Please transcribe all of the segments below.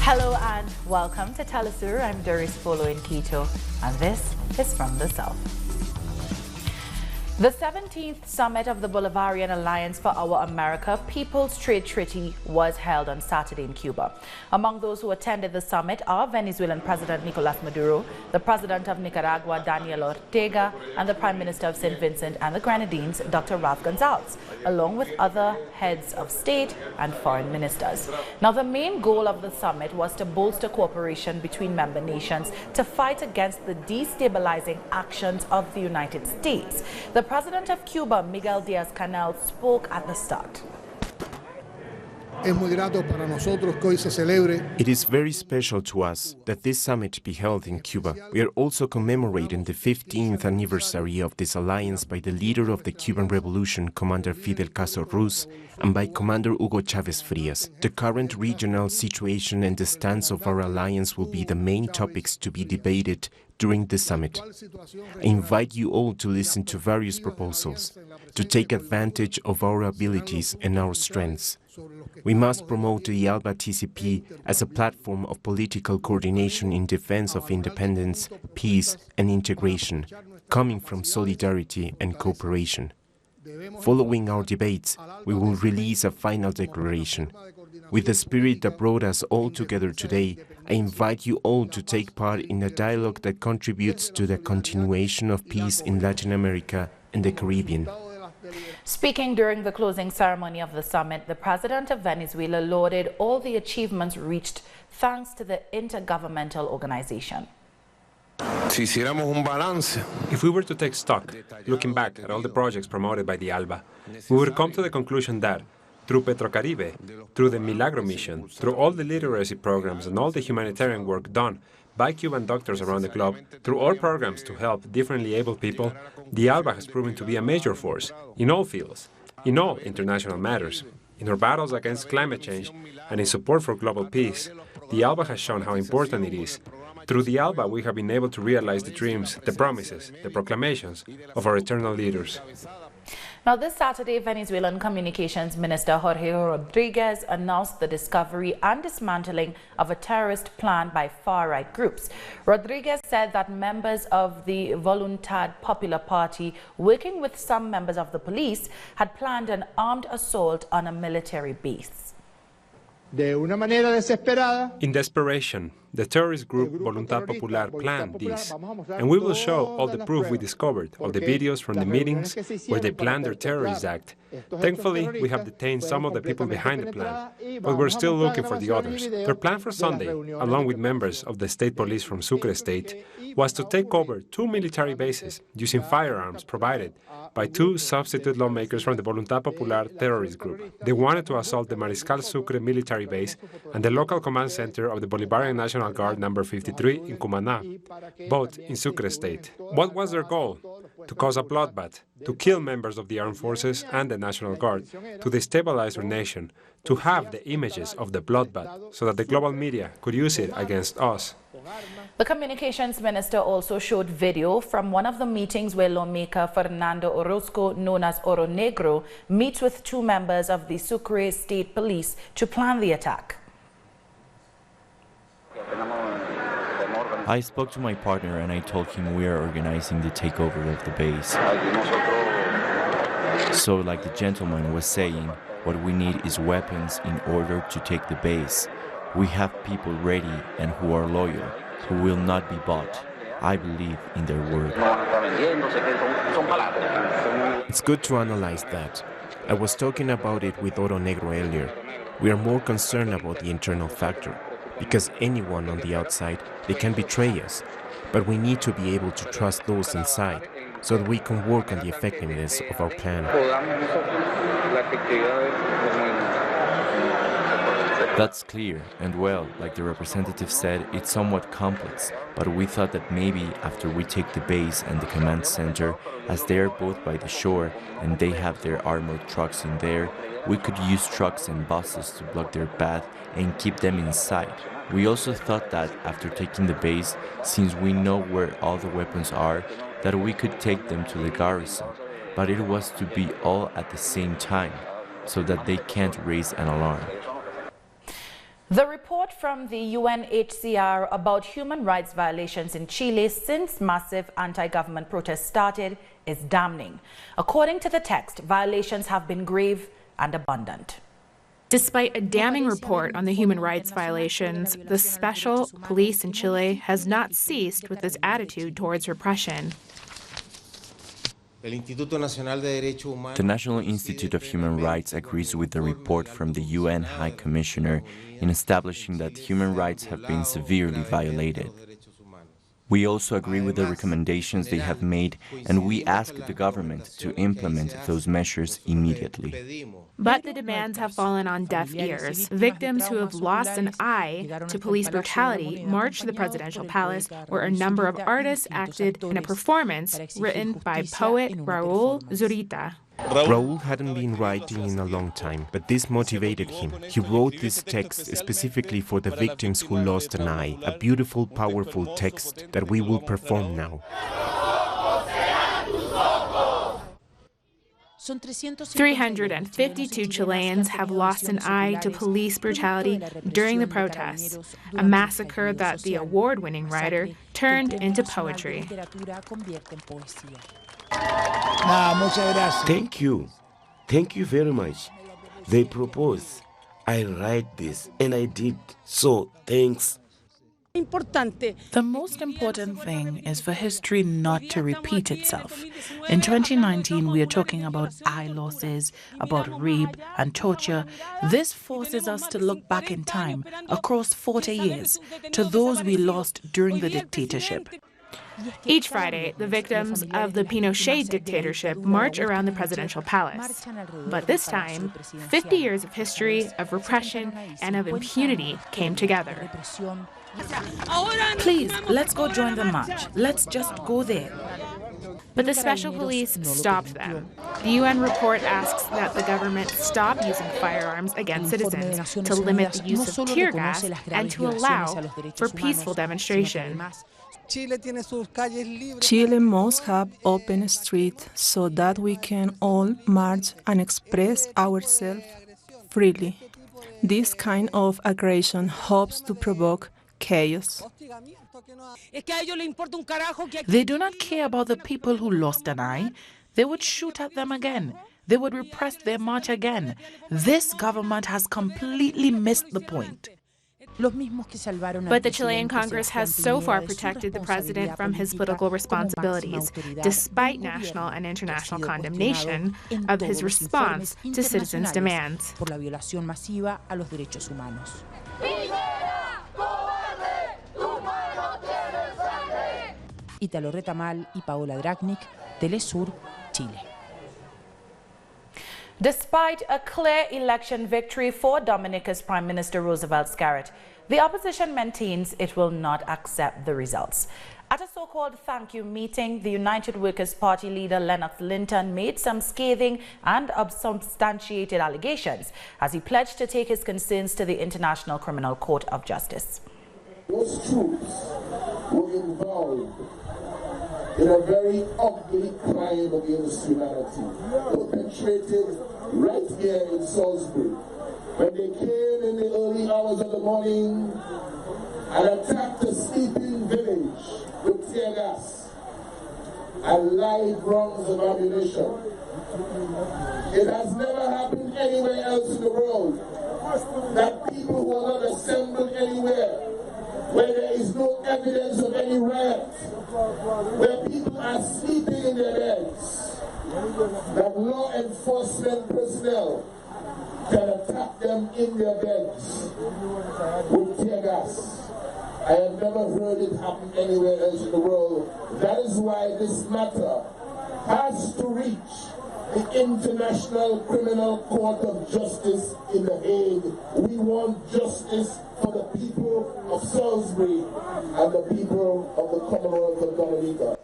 Hello and welcome to Telesur. I'm Doris Polo in Quito, and this is From the South. The 17th Summit of the Bolivarian Alliance for Our America People's Trade Treaty was held on Saturday in Cuba. Among those who attended the summit are Venezuelan President Nicolas Maduro, the President of Nicaragua, Daniel Ortega, and the Prime Minister of St. Vincent and the Grenadines, Dr. Ralph Gonzalez, along with other heads of state and foreign ministers. Now, the main goal of the summit was to bolster cooperation between member nations to fight against the destabilizing actions of the United States. The President of Cuba, Miguel Díaz-Canel, spoke at the start. It is very special to us that this summit be held in Cuba. We are also commemorating the 15th anniversary of this alliance by the leader of the Cuban Revolution, Commander Fidel Castro Ruz, and by Commander Hugo Chávez Frías. The current regional situation and the stance of our alliance will be the main topics to be debated during the summit. I invite you all to listen to various proposals, to take advantage of our abilities and our strengths. We must promote the ALBA-TCP as a platform of political coordination in defense of independence, peace and integration, coming from solidarity and cooperation. Following our debates, we will release a final declaration. With the spirit that brought us all together today, I invite you all to take part in a dialogue that contributes to the continuation of peace in Latin America and the Caribbean. Speaking during the closing ceremony of the summit, the President of Venezuela lauded all the achievements reached thanks to the intergovernmental organization. If we were to take stock, looking back at all the projects promoted by the ALBA, we would come to the conclusion that through Petrocaribe, through the Milagro mission, through all the literacy programs and all the humanitarian work done by Cuban doctors around the globe, through all programs to help differently abled people, the ALBA has proven to be a major force in all fields, in all international matters. In our battles against climate change and in support for global peace, the ALBA has shown how important it is. Through the ALBA, we have been able to realize the dreams, the promises, the proclamations of our eternal leaders. Now, this Saturday, Venezuelan Communications Minister Jorge Rodriguez announced the discovery and dismantling of a terrorist plan by far-right groups. Rodriguez said that members of the Voluntad Popular Party, working with some members of the police, had planned an armed assault on a military base. In desperation, the terrorist group Voluntad Popular planned this, and we will show all the proof we discovered of the videos from the meetings where they planned their terrorist act. Thankfully, we have detained some of the people behind the plan, but we're still looking for the others. Their plan for Sunday, along with members of the state police from Sucre state, was to take over 2 military bases using firearms provided by 2 substitute lawmakers from the Voluntad Popular terrorist group. They wanted to assault the Mariscal Sucre military base and the local command center of the Bolivarian National Guard No. 53 in Cumaná, both in Sucre state. What was their goal? To cause a bloodbath, to kill members of the armed forces and the National Guard, to destabilize our nation, to have the images of the bloodbath so that the global media could use it against us. The communications minister also showed video from one of the meetings where lawmaker Fernando Orozco, known as Oro Negro, meets with 2 members of the Sucre State Police to plan the attack. I spoke to my partner and I told him we are organizing the takeover of the base. So, like the gentleman was saying, what we need is weapons in order to take the base. We have people ready and who are loyal, who will not be bought. I believe in their word. It's good to analyze that. I was talking about it with Oro Negro earlier. We are more concerned about the internal factor, because anyone on the outside, they can betray us. But we need to be able to trust those inside, so that we can work on the effectiveness of our plan. That's clear, and well, like the representative said, it's somewhat complex, but we thought that maybe after we take the base and the command center, as they are both by the shore and they have their armored trucks in there, we could use trucks and buses to block their path and keep them inside. We also thought that after taking the base, since we know where all the weapons are, that we could take them to the garrison, but it was to be all at the same time, so that they can't raise an alarm. The report from the UNHCR about human rights violations in Chile since massive anti-government protests started is damning. According to the text, violations have been grave and abundant. Despite a damning report on the human rights violations, the special police in Chile has not ceased with its attitude towards repression. The National Institute of Human Rights agrees with the report from the UN High Commissioner in establishing that human rights have been severely violated. We also agree with the recommendations they have made, and we ask the government to implement those measures immediately. But the demands have fallen on deaf ears. Victims who have lost an eye to police brutality marched to the presidential palace, where a number of artists acted in a performance written by poet Raúl Zurita. Raúl hadn't been writing in a long time, but this motivated him. He wrote this text specifically for the victims who lost an eye, a beautiful, powerful text that we will perform now. 352 Chileans have lost an eye to police brutality during the protests, a massacre that the award-winning writer turned into poetry. Thank you. Thank you very much. They proposed. I write this, and I did. So, thanks. The most important thing is for history not to repeat itself. In 2019, we are talking about eye losses, about rape and torture. This forces us to look back in time, across 40 years, to those we lost during the dictatorship. Each Friday, the victims of the Pinochet dictatorship march around the presidential palace. But this time, 50 years of history, of repression, and of impunity came together. Please, let's go join the march. Let's just go there. But the special police stopped them. The UN report asks that the government stop using firearms against citizens, to limit the use of tear gas, and to allow for peaceful demonstration. Chile must have open streets so that we can all march and express ourselves freely. This kind of aggression hopes to provoke chaos. They do not care about the people who lost an eye. They would shoot at them again. They would repress their march again. This government has completely missed the point. But the Chilean Congress has so far protected the president from his political responsibilities, despite national and international condemnation of his response to citizens' demands. Italo Retamal y Paola Dragnik, Telesur, Chile. Despite a clear election victory for Dominica's Prime Minister Roosevelt Scarrett, the opposition maintains it will not accept the results. At a so-called thank you meeting, the United Workers' Party leader Lennox Linton made some scathing and unsubstantiated allegations as he pledged to take his concerns to the International Criminal Court of Justice. Those troops were involved in a very ugly crime against humanity, perpetrated right here in Salisbury, when they came in the early hours of the morning and attacked a sleeping village with tear gas and live rounds of ammunition. It has never happened anywhere else in the world that people who are not assembled anywhere, where there is no evidence of any riot, where people are sleeping in their beds, that law enforcement personnel can attack them in their beds with tear gas. I have never heard it happen anywhere else in the world. That is why this matter has to reach the International Criminal Court of Justice in The Hague. We want justice for the people of Salisbury and the people of the Commonwealth of Dominica.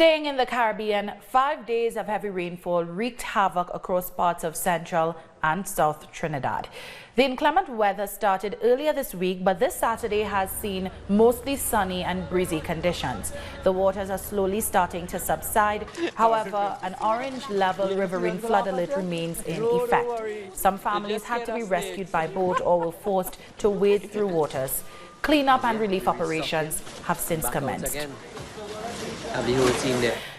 Staying in the Caribbean, 5 days of heavy rainfall wreaked havoc across parts of central and south Trinidad. The inclement weather started earlier this week, but this Saturday has seen mostly sunny and breezy conditions. The waters are slowly starting to subside. However, an orange level riverine flood alert remains in effect. Some families had to be rescued by boat or were forced to wade through waters. Cleanup and relief operations have since commenced.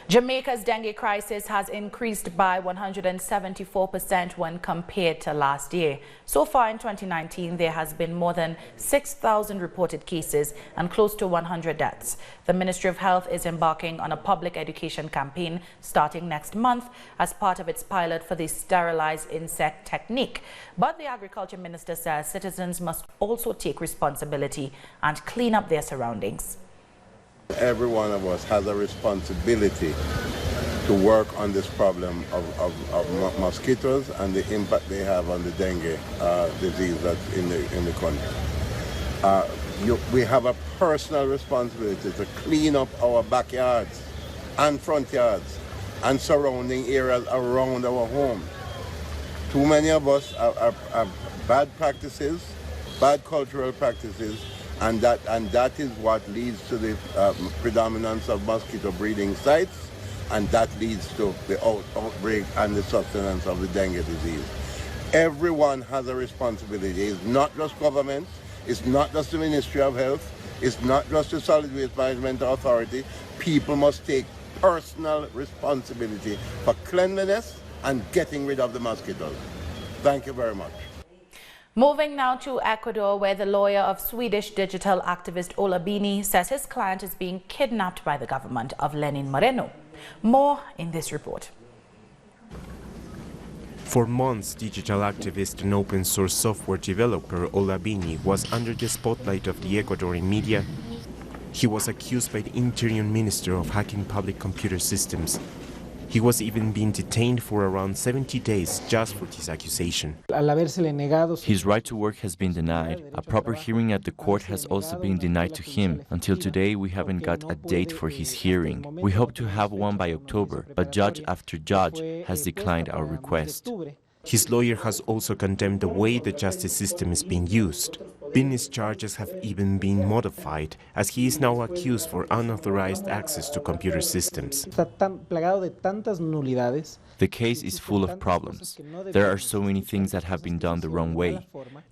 Jamaica's dengue crisis has increased by 174% when compared to last year. So far in 2019, there has been more than 6,000 reported cases and close to 100 deaths. The Ministry of Health is embarking on a public education campaign starting next month as part of its pilot for the sterilized insect technique. But the Agriculture Minister says citizens must also take responsibility and clean up their surroundings. Every one of us has a responsibility to work on this problem of mosquitoes and the impact they have on the dengue disease that's in the country. We have a personal responsibility to clean up our backyards and front yards and surrounding areas around our home. Too many of us have bad practices, bad cultural practices, and that is what leads to the predominance of mosquito breeding sites, and that leads to the outbreak and the sustenance of the dengue disease. Everyone has a responsibility. It's not just government, it's not just the Ministry of Health, it's not just the Solid Waste Management Authority. People must take personal responsibility for cleanliness and getting rid of the mosquitoes. Thank you very much. Moving now to Ecuador, where the lawyer of Swedish digital activist Ola Bini says his client is being kidnapped by the government of Lenin Moreno. More in this report. For months, digital activist and open source software developer Ola Bini was under the spotlight of the Ecuadorian media. He was accused by the Interior Minister of hacking public computer systems. He was even being detained for around 70 days just for this accusation. His right to work has been denied. A proper hearing at the court has also been denied to him. Until today, we haven't got a date for his hearing. We hope to have one by October, but judge after judge has declined our request. His lawyer has also condemned the way the justice system is being used. Bini's charges have even been modified, as he is now accused for unauthorized access to computer systems. The case is full of problems. There are so many things that have been done the wrong way.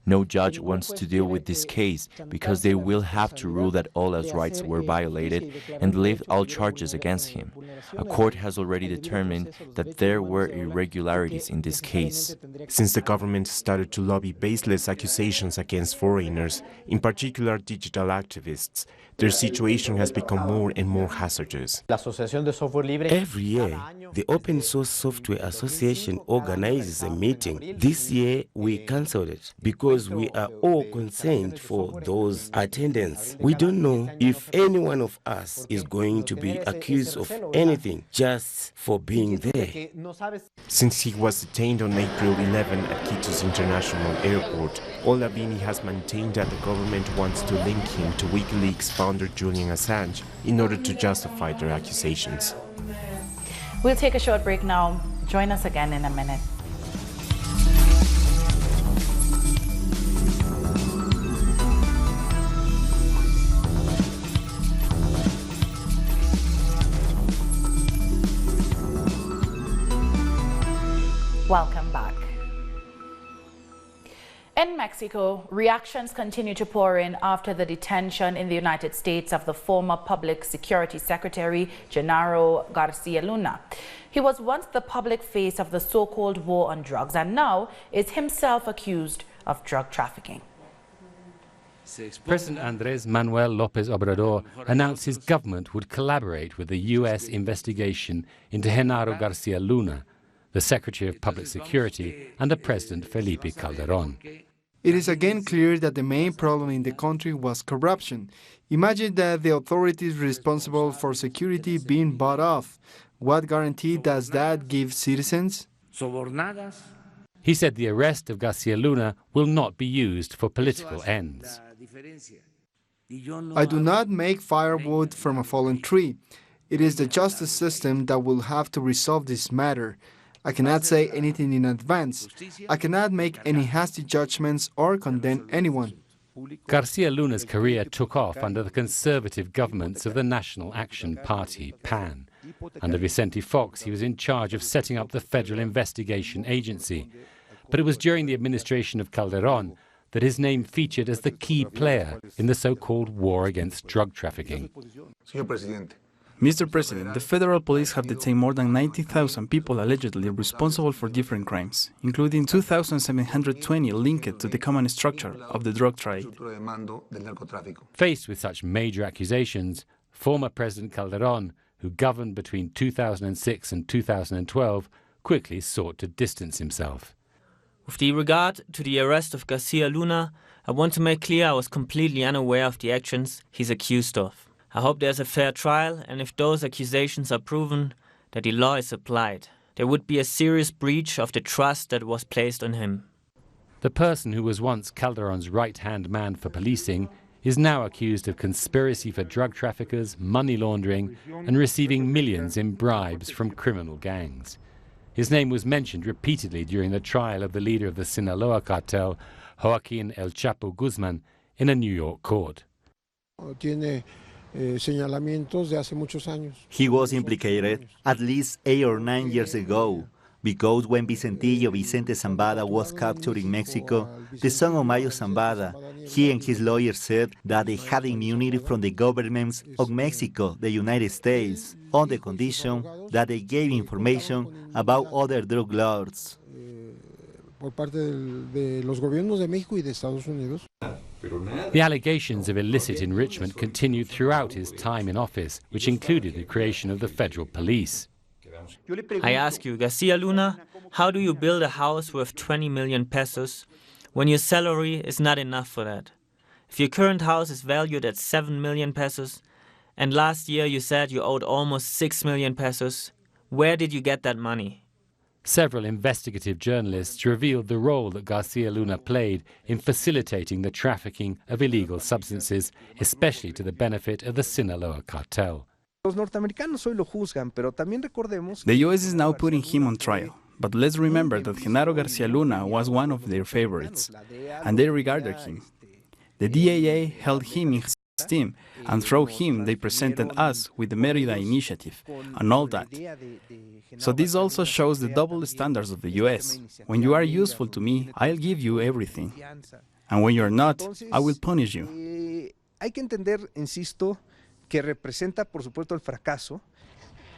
No judge wants to deal with this case because they will have to rule that Ola's rights were violated and lift all charges against him. A court has already determined that there were irregularities in this case. Since the government started to lobby baseless accusations against foreigners, in particular digital activists, their situation has become more and more hazardous. Every year, the Open Source Software Association organizes a meeting. This year, we cancelled it because we are all concerned for those attendants. We don't know if any one of us is going to be accused of anything just for being there. Since he was detained on April 11 at Quito's International Airport, Ola Bini has maintained that the government wants to link him to WikiLeaks founder Julian Assange in order to justify their accusations. We'll take a short break now. Join us again in a minute. Welcome back. In Mexico, reactions continue to pour in after the detention in the United States of the former Public Security Secretary, Genaro Garcia Luna. He was once the public face of the so-called war on drugs and now is himself accused of drug trafficking. President Andrés Manuel López Obrador announced his government would collaborate with the U.S. investigation into Genaro Garcia Luna, the Secretary of Public Security under President Felipe Calderón. It is again clear that the main problem in the country was corruption. Imagine that the authorities responsible for security being bought off. What guarantee does that give citizens? He said the arrest of Garcia Luna will not be used for political ends. I do not make firewood from a fallen tree. It is the justice system that will have to resolve this matter. I cannot say anything in advance. I cannot make any hasty judgments or condemn anyone. Garcia Luna's career took off under the conservative governments of the National Action Party, PAN. Under Vicente Fox, he was in charge of setting up the Federal Investigation Agency. But it was during the administration of Calderón that his name featured as the key player in the so-called war against drug trafficking. Mr. President, the federal police have detained more than 90,000 people allegedly responsible for different crimes, including 2,720 linked to the common structure of the drug trade. Faced with such major accusations, former President Calderón, who governed between 2006 and 2012, quickly sought to distance himself. With regard to the arrest of Garcia Luna, I want to make clear I was completely unaware of the actions he's accused of. I hope there's a fair trial, and if those accusations are proven, that the law is applied. There would be a serious breach of the trust that was placed on him. The person who was once Calderón's right-hand man for policing is now accused of conspiracy for drug traffickers, money laundering, and receiving millions in bribes from criminal gangs. His name was mentioned repeatedly during the trial of the leader of the Sinaloa cartel, Joaquín El Chapo Guzmán, in a New York court. He was implicated at least 8 or 9 years ago, because when Vicente Zambada was captured in Mexico, the son of Mayo Zambada, he and his lawyer said that they had immunity from the governments of Mexico, the United States, on the condition that they gave information about other drug lords. The allegations of illicit enrichment continued throughout his time in office, which included the creation of the federal police. I ask you, Garcia Luna, how do you build a house worth 20 million pesos when your salary is not enough for that? If your current house is valued at 7 million pesos, and last year you said you owed almost 6 million pesos, where did you get that money? Several investigative journalists revealed the role that Garcia Luna played in facilitating the trafficking of illegal substances, especially to the benefit of the Sinaloa cartel. The U.S. is now putting him on trial, but let's remember that Genaro Garcia Luna was one of their favorites, and they regarded him. The DAA held him in esteem, and through him they presented us with the Mérida Initiative and all that. So this also shows the double standards of the U.S. When you are useful to me, I'll give you everything. And when you're not, I will punish you.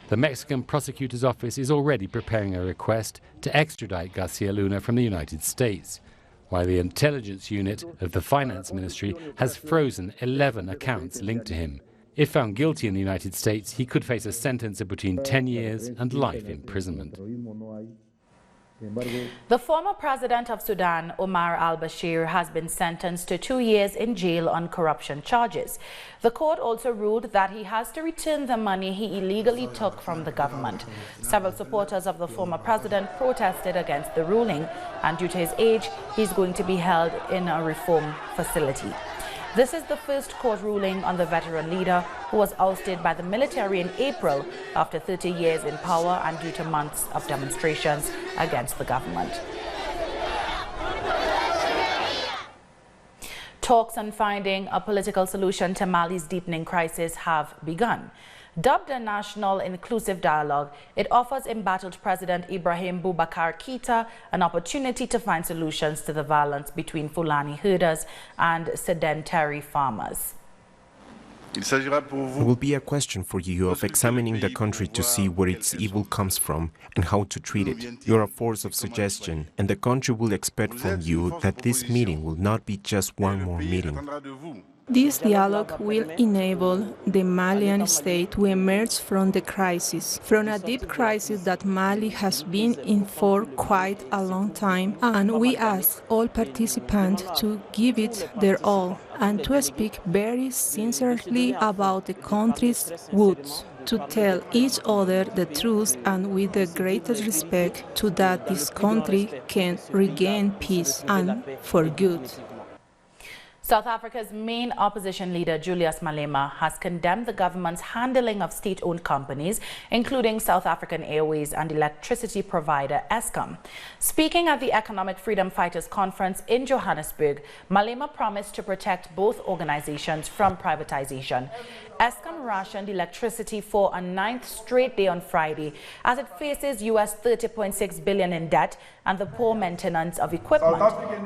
The Mexican prosecutor's office is already preparing a request to extradite Garcia Luna from the United States, while the intelligence unit of the Finance Ministry has frozen 11 accounts linked to him. If found guilty in the United States, he could face a sentence of between 10 years and life imprisonment. The former president of Sudan, Omar al-Bashir, has been sentenced to 2 years in jail on corruption charges. The court also ruled that he has to return the money he illegally took from the government. Several supporters of the former president protested against the ruling, and due to his age, he's going to be held in a reform facility. This is the first court ruling on the veteran leader, who was ousted by the military in April after 30 years in power and due to months of demonstrations against the government. Talks on finding a political solution to Mali's deepening crisis have begun. Dubbed a national inclusive dialogue, it offers embattled President Ibrahim Boubacar Keïta an opportunity to find solutions to the violence between Fulani herders and sedentary farmers. It will be a question for you of examining the country to see where its evil comes from and how to treat it. You're a force of suggestion, and the country will expect from you that this meeting will not be just one more meeting. This dialogue will enable the Malian state to emerge from the crisis, from a deep crisis that Mali has been in for quite a long time, and we ask all participants to give it their all and to speak very sincerely about the country's woods, to tell each other the truth and with the greatest respect so that this country can regain peace and for good. South Africa's main opposition leader, Julius Malema, has condemned the government's handling of state-owned companies, including South African Airways and electricity provider Eskom. Speaking at the Economic Freedom Fighters Conference in Johannesburg, Malema promised to protect both organizations from privatization. Eskom rationed electricity for a 9th straight day on Friday as it faces US $30.6 billion in debt and the poor maintenance of equipment.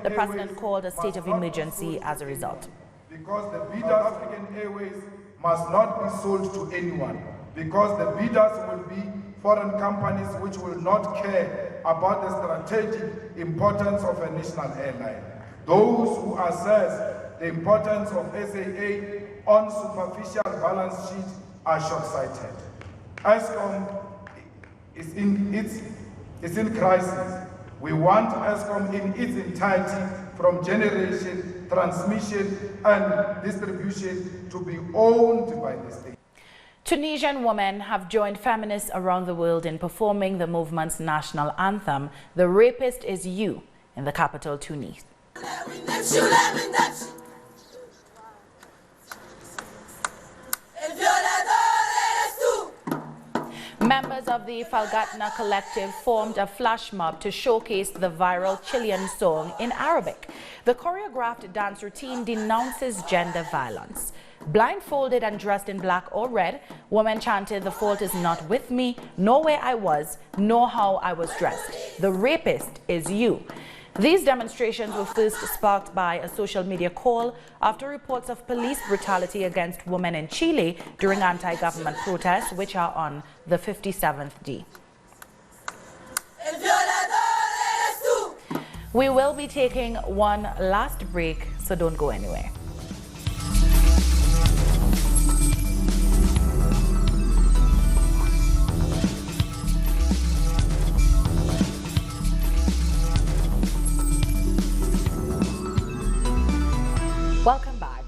The president called a state of emergency as a result. Because the bidders of African Airways must not be sold to anyone, because the bidders will be foreign companies which will not care about the strategic importance of a national airline. Those who assess the importance of SAA on superficial balance sheet are short-sighted. Eskom is in crisis. We want Eskom in its entirety, from generation, transmission and distribution, to be owned by the state. Tunisian women have joined feminists around the world in performing the movement's national anthem, "The Rapist Is You," in the capital, Tunis. Members of the Falgatna collective formed a flash mob to showcase the viral Chilean song in Arabic. The choreographed dance routine denounces gender violence. Blindfolded and dressed in black or red, women chanted, "The fault is not with me, nor where I was, nor how I was dressed. The rapist is you." These demonstrations were first sparked by a social media call after reports of police brutality against women in Chile during anti-government protests, which are on the 57th day. We will be taking one last break, so don't go anywhere. Welcome back.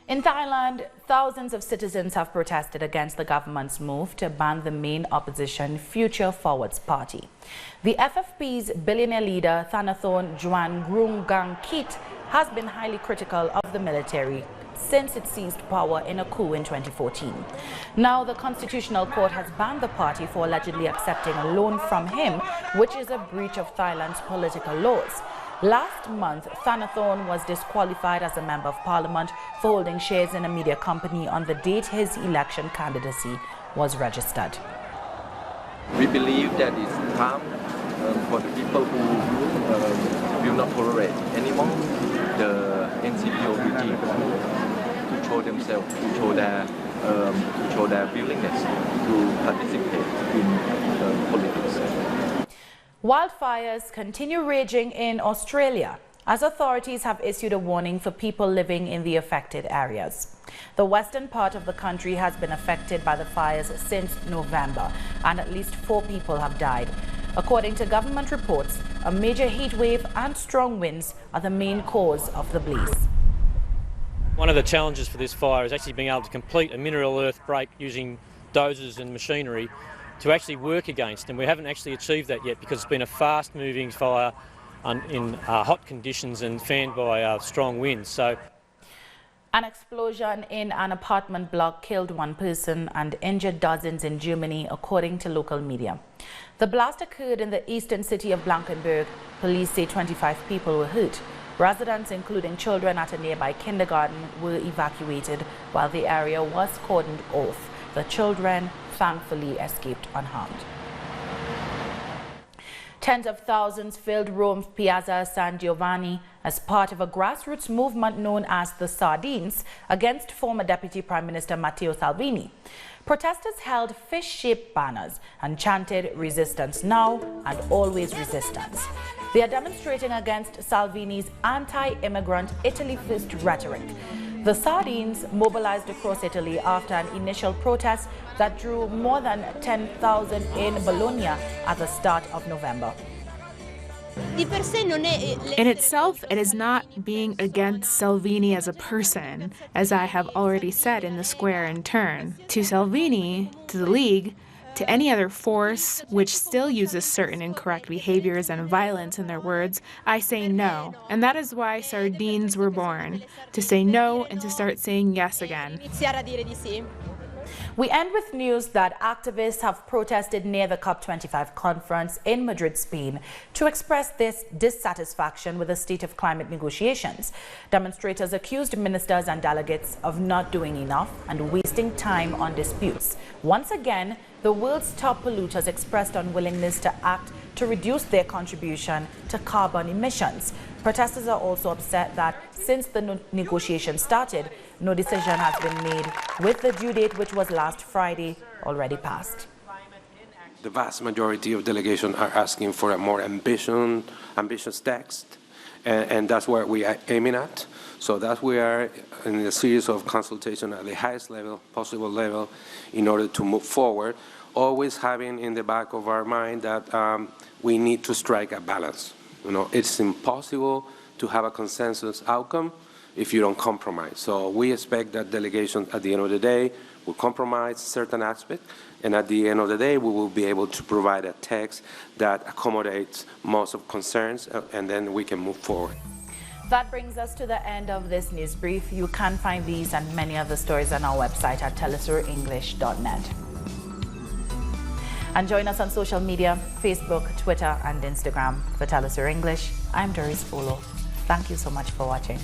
In Thailand, thousands of citizens have protested against the government's move to ban the main opposition Future Forwards Party. The FFP's billionaire leader, Thanathorn Juangroongruangkit, has been highly critical of the military since it seized power in a coup in 2014. Now, the Constitutional Court has banned the party for allegedly accepting a loan from him, which is a breach of Thailand's political laws. Last month, Thanathorn was disqualified as a member of parliament for holding shares in a media company on the date his election candidacy was registered. We believe that it's time for the people who will not tolerate anymore the NCPO regime to show themselves, to show their willingness to participate in politics. Wildfires continue raging in Australia as authorities have issued a warning for people living in the affected areas. The western part of the country has been affected by the fires since November, and at least 4 people have died. According to government reports, a major heat wave and strong winds are the main cause of the blaze. One of the challenges for this fire is actually being able to complete a mineral earth break using dozers and machinery to actually work against, and we haven't actually achieved that yet because it's been a fast-moving fire in hot conditions and fanned by strong winds. So, an explosion in an apartment block killed 1 person and injured dozens in Germany, according to local media. The blast occurred in the eastern city of Blankenberg. Police say 25 people were hurt. Residents, including children at a nearby kindergarten, were evacuated while the area was cordoned off. The children thankfully escaped unharmed. Tens of thousands filled Rome's Piazza San Giovanni as part of a grassroots movement known as the Sardines against former Deputy Prime Minister Matteo Salvini. Protesters held fish-shaped banners and chanted "Resistance now and always resistance." They are demonstrating against Salvini's anti-immigrant Italy-first rhetoric. The Sardines mobilized across Italy after an initial protest that drew more than 10,000 in Bologna at the start of November. In itself, it is not being against Salvini as a person, as I have already said in the Square and Turn. To Salvini, to the League, To any other force which still uses certain incorrect behaviors and violence in their words, I say no. And that is why sardines were born, to say no and to start saying yes again. We end with news that activists have protested near the COP25 conference in Madrid, Spain, to express this dissatisfaction with the state of climate negotiations. Demonstrators accused ministers and delegates of not doing enough and wasting time on disputes. Once again, the world's top polluters expressed unwillingness to act to reduce their contribution to carbon emissions. Protesters are also upset that since the negotiations started, no decision has been made, with the due date, which was last Friday, already passed. The vast majority of delegations are asking for a more ambitious text, and that's what we are aiming at. So that we are in a series of consultation at the highest level, possible level, in order to move forward, always having in the back of our mind that we need to strike a balance. You know, it's impossible to have a consensus outcome if you don't compromise. So we expect that delegations at the end of the day will compromise certain aspects, and at the end of the day we will be able to provide a text that accommodates most of concerns, and then we can move forward. That brings us to the end of this news brief. You can find these and many other stories on our website at telesurenglish.net. And join us on social media, Facebook, Twitter, and Instagram for Telesur English. I'm Doris Polo. Thank you so much for watching.